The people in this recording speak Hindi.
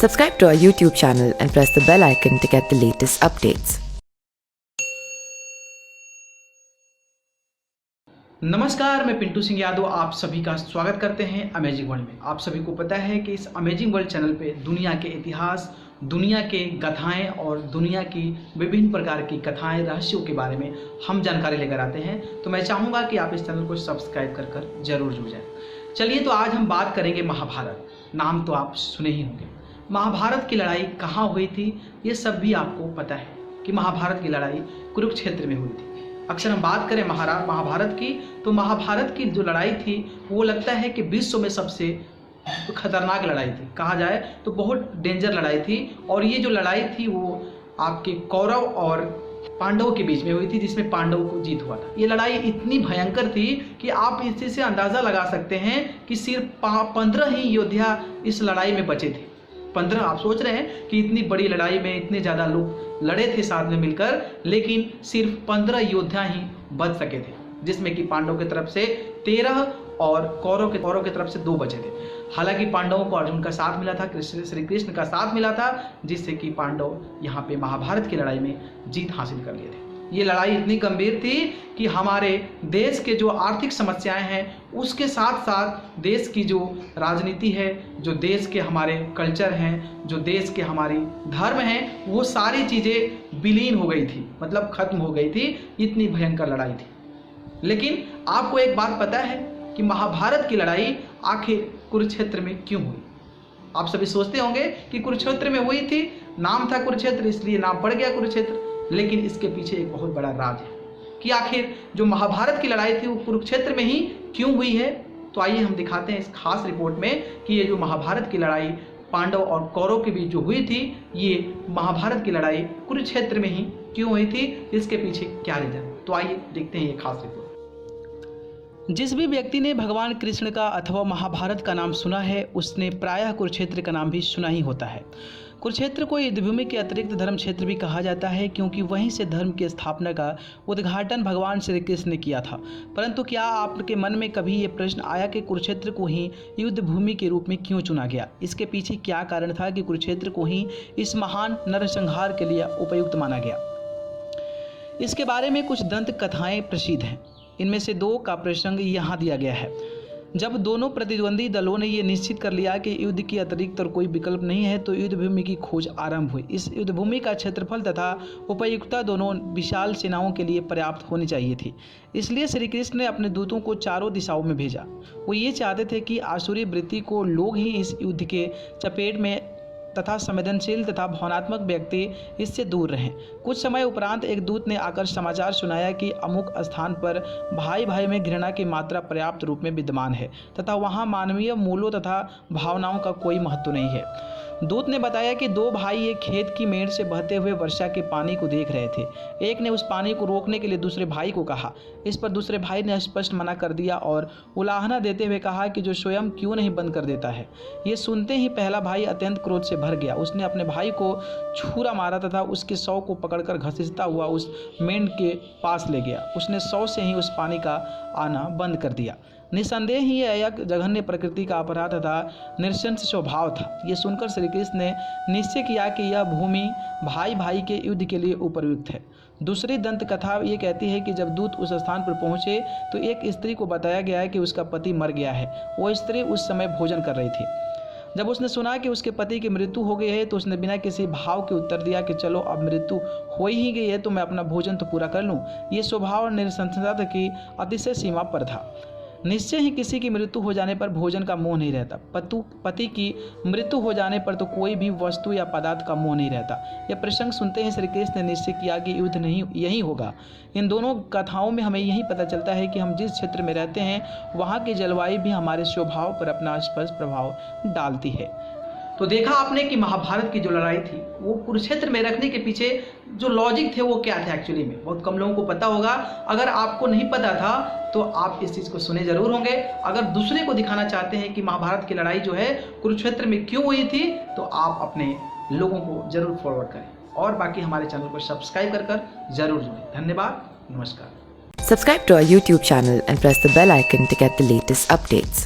Subscribe to our YouTube channel and press the bell icon to get the latest updates. नमस्कार, मैं पिंटू सिंह यादव आप सभी का स्वागत करते हैं अमेजिंग वर्ल्ड में। आप सभी को पता है कि इस अमेजिंग वर्ल्ड चैनल पे दुनिया के इतिहास, दुनिया के गाथाएं और दुनिया की विभिन्न प्रकार की कथाएं, रहस्यों के बारे में हम जानकारी लेकर आते हैं। तो मैं चाहूँगा कि आप इस चैनल को सब्सक्राइब कर जरूर जुड़ जाएं। चलिए, तो आज हम बात करेंगे महाभारत। नाम तो आप सुने ही होंगे। महाभारत की लड़ाई कहाँ हुई थी ये सब भी आपको पता है कि महाभारत की लड़ाई कुरुक्षेत्र में हुई थी। अक्सर हम बात करें महाभारत की, तो महाभारत की जो लड़ाई थी वो लगता है कि विश्व में सबसे खतरनाक लड़ाई थी। कहा जाए तो बहुत डेंजर लड़ाई थी। और ये जो लड़ाई थी वो आपके कौरव और पांडवों के बीच में हुई थी, जिसमें पांडवों को जीत हुआ था। ये लड़ाई इतनी भयंकर थी कि आप इसी से अंदाज़ा लगा सकते हैं कि सिर्फ 15 ही योद्धा इस लड़ाई में बचे थे। 15। आप सोच रहे हैं कि इतनी बड़ी लड़ाई में इतने ज़्यादा लोग लड़े थे साथ में मिलकर, लेकिन सिर्फ 15 योद्धा ही बच सके थे, जिसमें कि पांडवों की तरफ से 13 और कौरव की तरफ से 2 बचे थे। हालांकि पांडवों को अर्जुन का साथ मिला था, श्री कृष्ण का साथ मिला था, जिससे कि पांडव यहाँ पे महाभारत की लड़ाई में जीत हासिल कर लिए थे। ये लड़ाई इतनी गंभीर थी कि हमारे देश के जो आर्थिक समस्याएं हैं उसके साथ साथ देश की जो राजनीति है, जो देश के हमारे कल्चर हैं, जो देश के हमारी धर्म हैं, वो सारी चीज़ें विलीन हो गई थी, मतलब खत्म हो गई थी। इतनी भयंकर लड़ाई थी। लेकिन आपको एक बात पता है कि महाभारत की लड़ाई आखिर कुरुक्षेत्र में क्यों हुई? आप सभी सोचते होंगे कि कुरुक्षेत्र में हुई थी, नाम था कुरुक्षेत्र इसलिए नाम पड़ गया कुरुक्षेत्र। लेकिन इसके पीछे एक बहुत बड़ा राज है कि आखिर जो महाभारत की लड़ाई थी वो कुरुक्षेत्र में ही क्यों हुई है। तो आइए हम दिखाते हैं इस खास रिपोर्ट में कि ये जो महाभारत की लड़ाई पांडव और कौरव के बीच जो हुई थी, ये महाभारत की लड़ाई कुरुक्षेत्र में ही क्यों हुई थी, इसके पीछे क्या रीजन। तो आइए देखते हैं ये खास रिपोर्ट। जिस भी व्यक्ति ने भगवान कृष्ण का अथवा महाभारत का नाम सुना है उसने प्रायः कुरुक्षेत्र का नाम भी सुना ही होता है। कुरुक्षेत्र को युद्ध भूमि के अतिरिक्त धर्म क्षेत्र भी कहा जाता है, क्योंकि वहीं से धर्म की स्थापना का उद्घाटन भगवान श्री कृष्ण ने किया था। परंतु क्या आपके मन में कभी ये प्रश्न आया कि कुरुक्षेत्र को ही युद्ध भूमि के रूप में क्यों चुना गया? इसके पीछे क्या कारण था कि कुरुक्षेत्र को ही इस महान नरसंहार के लिए उपयुक्त माना गया? इसके बारे में कुछ दंत कथाएं प्रसिद्ध हैं। इनमें से 2 का प्रसंग यहाँ दिया गया है। जब दोनों प्रतिद्वंदी दलों ने ये निश्चित कर लिया कि युद्ध की अतिरिक्त और कोई विकल्प नहीं है, तो युद्ध भूमि की खोज आरंभ हुई। इस युद्ध भूमि का क्षेत्रफल तथा उपयुक्तता दोनों विशाल सेनाओं के लिए पर्याप्त होनी चाहिए थी। इसलिए श्री कृष्ण ने अपने दूतों को चारों दिशाओं में भेजा। वो ये चाहते थे कि आसुरी वृत्ति को लोग ही इस युद्ध के चपेट में तथा संवेदनशील तथा भावनात्मक व्यक्ति इससे दूर रहें। कुछ समय उपरांत एक दूत ने आकर समाचार सुनाया कि अमुक स्थान पर भाई भाई में घृणा की मात्रा पर्याप्त रूप में विद्यमान है तथा वहाँ मानवीय मूल्यों तथा भावनाओं का कोई महत्व नहीं है। दूत ने बताया कि 2 भाई एक खेत की मेड़ से बहते हुए वर्षा के पानी को देख रहे थे। एक ने उस पानी को रोकने के लिए दूसरे भाई को कहा। इस पर दूसरे भाई ने स्पष्ट मना कर दिया और उलाहना देते हुए कहा कि जो स्वयं क्यों नहीं बंद कर देता है। ये सुनते ही पहला भाई अत्यंत क्रोध से भर गया। उसने अपने भाई को छुरा मारा तथा उसके शव को पकड़कर घसीटता हुआ उस मेंढ के पास ले गया। उसने शव से ही उस पानी का आना बंद कर दिया। निसंदेह ही यह एक जघन्य प्रकृति का अपराध तथा नृशंस स्वभाव था। ये सुनकर श्री कृष्ण ने निश्चय किया कि यह भूमि भाई भाई के युद्ध के लिए उपयुक्त है। दूसरी दंत कथा ये कहती है कि जब दूत उस स्थान पर पहुंचे तो एक स्त्री को बताया गया है कि उसका पति मर गया है। वो स्त्री उस समय भोजन कर रही थी। जब उसने सुना कि उसके पति की मृत्यु हो गई है तो उसने बिना किसी भाव के उत्तर दिया कि चलो अब मृत्यु हो ही गई है तो मैं अपना भोजन तो पूरा कर लूँ। ये स्वभाव नृशंसता की अतिशय सीमा पर था। निश्चय ही किसी की मृत्यु हो जाने पर भोजन का मोह नहीं रहता। पति की मृत्यु हो जाने पर तो कोई भी वस्तु या पदार्थ का मोह नहीं रहता। यह प्रसंग सुनते ही श्री कृष्ण ने निश्चय किया कि युद्ध नहीं यही होगा। इन दोनों कथाओं में हमें यही पता चलता है कि हम जिस क्षेत्र में रहते हैं वहाँ की जलवायु भी हमारे स्वभाव पर अपना स्पष्ट प्रभाव डालती है। तो देखा आपने कि महाभारत की जो लड़ाई थी वो कुरुक्षेत्र में रखने के पीछे जो लॉजिक थे वो क्या थे एक्चुअली में, बहुत कम लोगों को पता होगा। अगर आपको नहीं पता था तो आप इस चीज़ को सुने जरूर होंगे। अगर दूसरे को दिखाना चाहते हैं कि महाभारत की लड़ाई जो है कुरुक्षेत्र में क्यों हुई थी तो आप अपने लोगों को जरूर फॉरवर्ड करें और बाकी हमारे चैनल को सब्सक्राइब कर जरूर जुड़ें। धन्यवाद, नमस्कार। Subscribe to our YouTube channel and press the bell icon to get the latest updates.